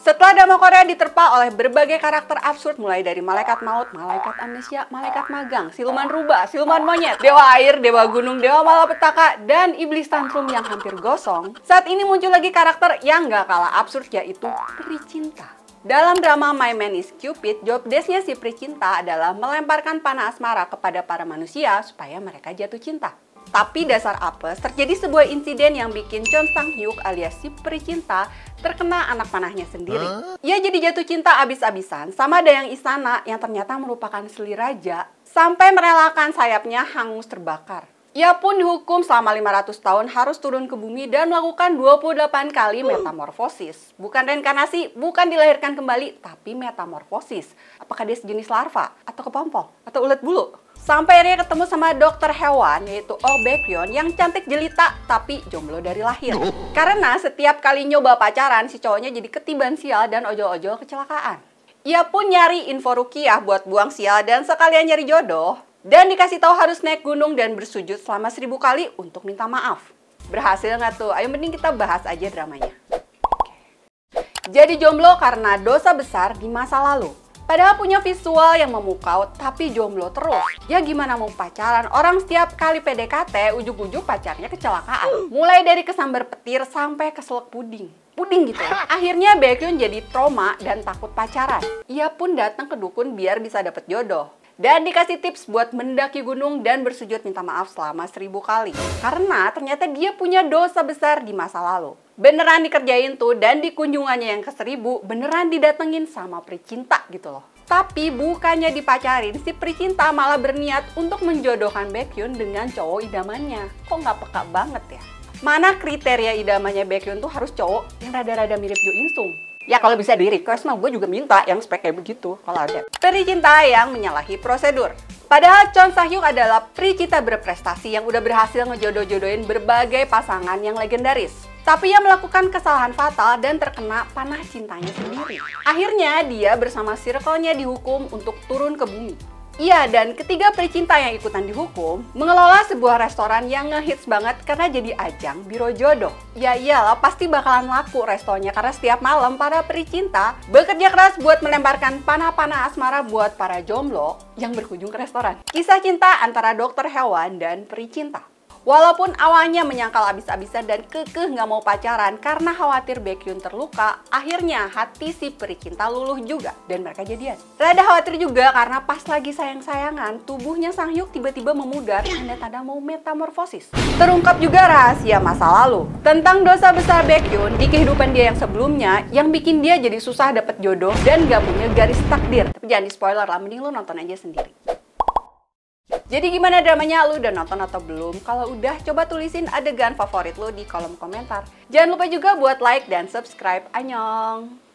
Setelah drama Korea diterpa oleh berbagai karakter absurd mulai dari malaikat maut, malaikat amnesia, malaikat magang, siluman rubah, siluman monyet, dewa air, dewa gunung, dewa malapetaka, dan iblis tantrum yang hampir gosong, saat ini muncul lagi karakter yang gak kalah absurd, yaitu peri cinta. Dalam drama My Man is Cupid, job desk-nya si peri cinta adalah melemparkan panah asmara kepada para manusia supaya mereka jatuh cinta. Tapi dasar apes, terjadi sebuah insiden yang bikin Chon Sang-hyuk alias si peri cinta terkena anak panahnya sendiri. Ia jadi jatuh cinta abis-abisan sama Dayang Isana yang ternyata merupakan seli raja sampai merelakan sayapnya hangus terbakar. Ia pun dihukum selama 500 tahun harus turun ke bumi dan melakukan 28 kali metamorfosis. Bukan reinkarnasi, bukan dilahirkan kembali, tapi metamorfosis. Apakah dia sejenis larva? Atau kepompong? Atau ulet bulu? Sampai akhirnya ketemu sama dokter hewan, yaitu Oh Baekhyun, yang cantik jelita tapi jomblo dari lahir. Karena setiap kali nyoba pacaran, si cowoknya jadi ketiban sial dan ojol-ojol kecelakaan. Ia pun nyari info rukiah buat buang sial dan sekalian nyari jodoh. Dan dikasih tahu harus naik gunung dan bersujud selama 1000 kali untuk minta maaf. Berhasil nggak tuh? Ayo mending kita bahas aja dramanya. Jadi jomblo karena dosa besar di masa lalu. Padahal punya visual yang memukau, tapi jomblo terus. Ya gimana mau pacaran? Orang setiap kali PDKT, ujug-ujug pacarnya kecelakaan. Mulai dari kesambar petir sampai ke selek puding. Puding gitu. Akhirnya Baekhyun jadi trauma dan takut pacaran. Ia pun datang ke dukun biar bisa dapet jodoh. Dan dikasih tips buat mendaki gunung dan bersujud minta maaf selama 1000 kali. Karena ternyata dia punya dosa besar di masa lalu. Beneran dikerjain tuh, dan di kunjungannya yang ke-1000 beneran didatengin sama peri cinta gitu loh. Tapi bukannya dipacarin, si peri cinta malah berniat untuk menjodohkan Baekhyun dengan cowok idamannya. Kok nggak peka banget ya? Mana kriteria idamannya Baekhyun tuh harus cowok yang rada-rada mirip Jo In Sung. Ya kalau bisa di-request mah gue juga minta yang spek kayak begitu kalau ada. Peri cinta yang menyalahi prosedur. Padahal Chon Sang-hyuk adalah peri cinta berprestasi yang udah berhasil ngejodoh-jodohin berbagai pasangan yang legendaris. Tapi ia melakukan kesalahan fatal dan terkena panah cintanya sendiri. Akhirnya dia bersama circle-nya dihukum untuk turun ke bumi. Iya, dan ketiga peri cinta yang ikutan dihukum mengelola sebuah restoran yang ngehits banget karena jadi ajang biro jodoh. Ya iyalah, pasti bakalan laku restonya karena setiap malam para peri cinta bekerja keras buat melemparkan panah-panah asmara buat para jomblo yang berkunjung ke restoran. Kisah cinta antara dokter hewan dan peri cinta. Walaupun awalnya menyangkal abis-abisan dan kekeh nggak mau pacaran karena khawatir Baekhyun terluka, akhirnya hati si peri cinta luluh juga dan mereka jadian. Rada khawatir juga karena pas lagi sayang-sayangan, tubuhnya Sang-hyuk tiba-tiba memudar tanda-tanda mau metamorfosis. Terungkap juga rahasia masa lalu tentang dosa besar Baekhyun di kehidupan dia yang sebelumnya yang bikin dia jadi susah dapet jodoh dan gak punya garis takdir. Tapi jangan di spoiler lah, mending lu nonton aja sendiri. Jadi gimana dramanya? Lu udah nonton atau belum? Kalau udah, coba tulisin adegan favorit lu di kolom komentar. Jangan lupa juga buat like dan subscribe. Annyeong!